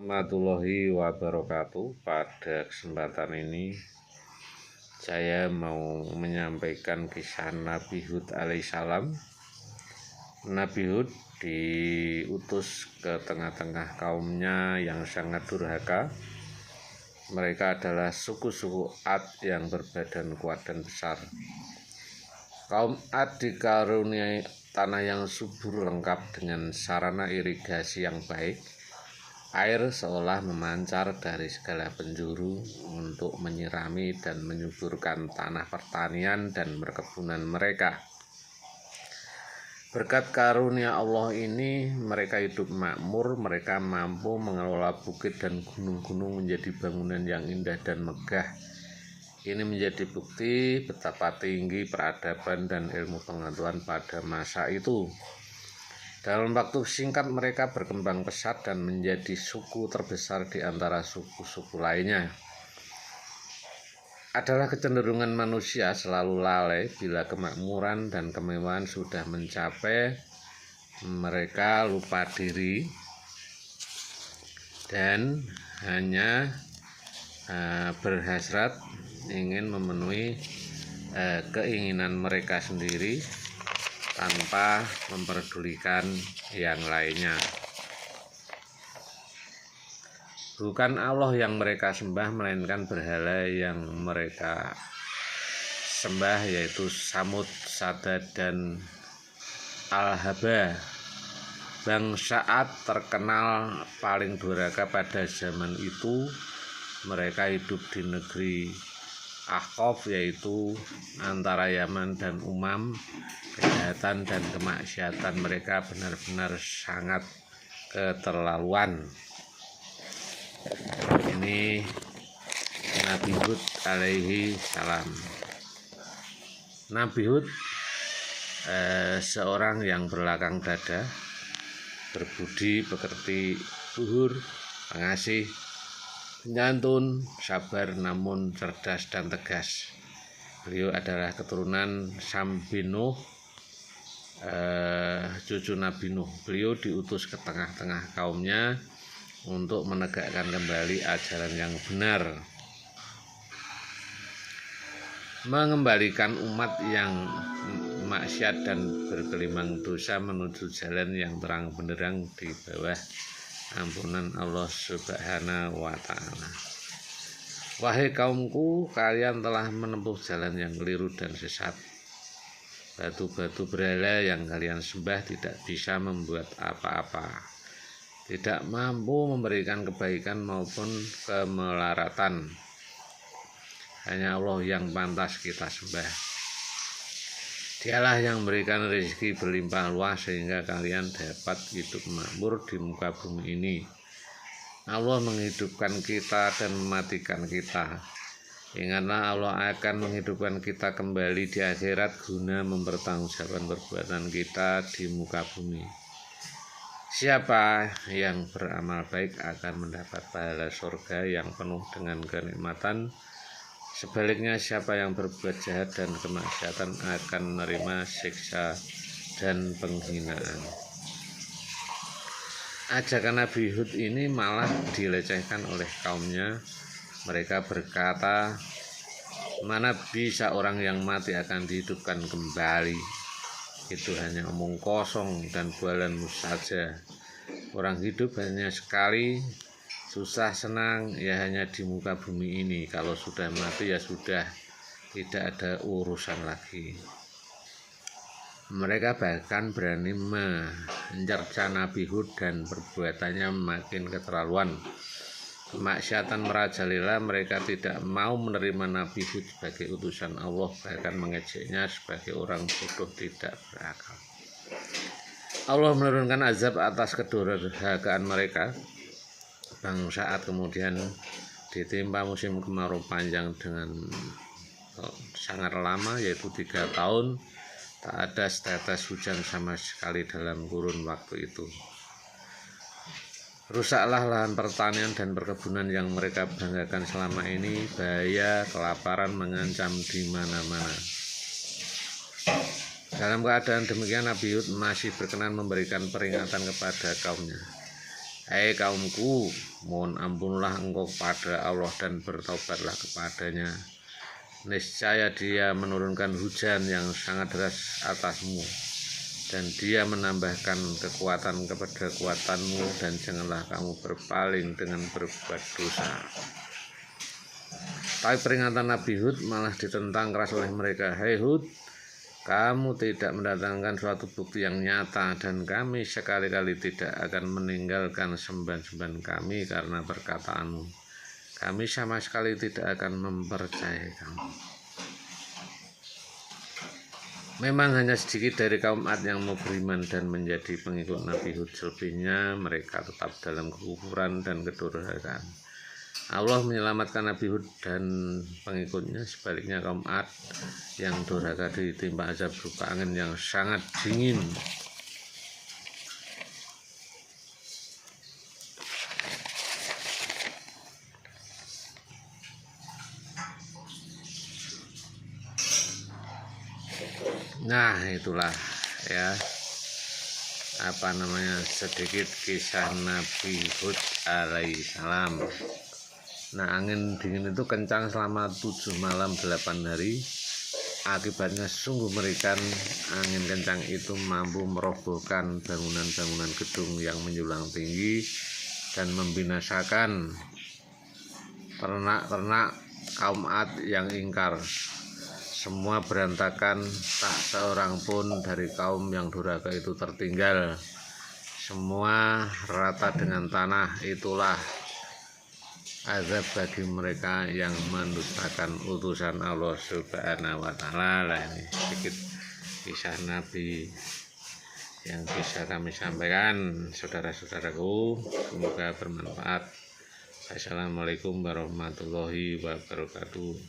Warahmatullahi wabarakatuh. Pada kesempatan ini saya mau menyampaikan kisah Nabi Hud alaihissalam. Nabi Hud diutus ke tengah-tengah kaumnya yang sangat durhaka. Mereka adalah suku-suku Ad yang berbadan kuat dan besar. Kaum Ad dikaruniai tanah yang subur lengkap dengan sarana irigasi yang baik. Air seolah memancar dari segala penjuru untuk menyirami dan menyuburkan tanah pertanian dan perkebunan mereka. Berkat karunia Allah ini, mereka hidup makmur, mereka mampu mengelola bukit dan gunung-gunung menjadi bangunan yang indah dan megah. Ini menjadi bukti betapa tinggi peradaban dan ilmu pengetahuan pada masa itu. Dalam waktu singkat mereka berkembang pesat dan menjadi suku terbesar di antara suku-suku lainnya. Adalah kecenderungan manusia selalu lalai bila kemakmuran dan kemewahan sudah mencapai, mereka lupa diri dan hanya berhasrat ingin memenuhi keinginan mereka sendiri tanpa memperdulikan yang lainnya. Bukan Allah yang mereka sembah, melainkan berhala yang mereka sembah, yaitu Samud, Sadad, dan Al-Haba. Bangsa Ad terkenal paling durhaka pada zaman itu. Mereka hidup di negeri Ahqaf, yaitu antara Yaman dan Umam. Kejahatan dan kemaksiatan mereka benar-benar sangat keterlaluan. Ini Nabi Hud alaihi salam. Nabi Hud seorang yang berlakang dada, berbudi pekerti, luhur, pengasih, penyantun, sabar, namun cerdas dan tegas. Beliau adalah keturunan Sam bin Nuh, cucu Nabi Nuh. Beliau diutus ke tengah-tengah kaumnya untuk menegakkan kembali ajaran yang benar, mengembalikan umat yang maksiat dan bergelimang dosa menuju jalan yang terang benderang di bawah ampunan Allah Subhanahu wa ta'ala. Wahai kaumku, kalian telah menempuh jalan yang keliru dan sesat. Batu-batu berhala yang kalian sembah tidak bisa membuat apa-apa, tidak mampu memberikan kebaikan maupun kemelaratan. Hanya Allah yang pantas kita sembah. Dialah yang memberikan rezeki berlimpah luas sehingga kalian dapat hidup makmur di muka bumi ini. Allah menghidupkan kita dan mematikan kita. Ingatlah, Allah akan menghidupkan kita kembali di akhirat guna mempertanggungjawabkan perbuatan kita di muka bumi. Siapa yang beramal baik akan mendapat pahala surga yang penuh dengan kenikmatan. Sebaliknya, siapa yang berbuat jahat dan kemaksiatan akan menerima siksa dan penghinaan. Ajakan Nabi Hud ini malah dilecehkan oleh kaumnya. Mereka berkata, mana bisa orang yang mati akan dihidupkan kembali? Itu hanya omong kosong dan bualanmu saja. Orang hidup hanya sekali, susah senang ya hanya di muka bumi ini. Kalau sudah mati ya sudah, tidak ada urusan lagi. Mereka bahkan berani mencerca Nabi Hud dan perbuatannya makin keterlaluan. Kemaksiatan merajalela, mereka tidak mau menerima Nabi Hud sebagai utusan Allah, bahkan mengejeknya sebagai orang bodoh tidak berakal. Allah menurunkan azab atas kedurhakaan mereka. Bangsa Ad kemudian ditimpa musim kemarau panjang dengan sangat lama, yaitu 3 tahun. Tak ada setetes hujan sama sekali dalam kurun waktu itu. Rusaklah lahan pertanian dan perkebunan yang mereka banggakan selama ini. Bahaya kelaparan mengancam di mana-mana. Dalam keadaan demikian, Nabi Hud masih berkenan memberikan peringatan kepada kaumnya. Hai kaumku, mohon ampunlah engkau kepada Allah dan bertobatlah kepadanya. Niscaya Dia menurunkan hujan yang sangat deras atasmu, dan Dia menambahkan kekuatan kepada kekuatanmu, dan janganlah kamu berpaling dengan berbuat dosa. Tapi peringatan Nabi Hud malah ditentang keras oleh mereka. Hai Hud, kamu tidak mendatangkan suatu bukti yang nyata, dan kami sekali-kali tidak akan meninggalkan sembahan-sembahan kami karena perkataanmu. Kami sama sekali tidak akan mempercayai kamu. Memang hanya sedikit dari kaum Ad yang mau beriman dan menjadi pengikut Nabi Hud. Selebihnya mereka tetap dalam kekufuran dan kedurhakaan. Allah menyelamatkan Nabi Hud dan pengikutnya. Sebaliknya kaum Ad yang durhaka ditimpa azab berupa angin yang sangat dingin. Nah, itulah ya sedikit kisah Nabi Hud alaihissalam. Nah, angin dingin itu kencang selama 7 malam 8 hari. Akibatnya sungguh mengerikan. Angin kencang itu mampu merobohkan bangunan-bangunan gedung yang menjulang tinggi dan membinasakan ternak-ternak kaum Ad yang ingkar. Semua berantakan, tak seorang pun dari kaum yang durhaka itu tertinggal. Semua rata dengan tanah. Itulah azab bagi mereka yang mendustakan utusan Allah Subhanahu wa Ta'ala. Ini sedikit kisah Nabi yang bisa kami sampaikan, saudara-saudaraku. Semoga bermanfaat. Assalamualaikum warahmatullahi wabarakatuh.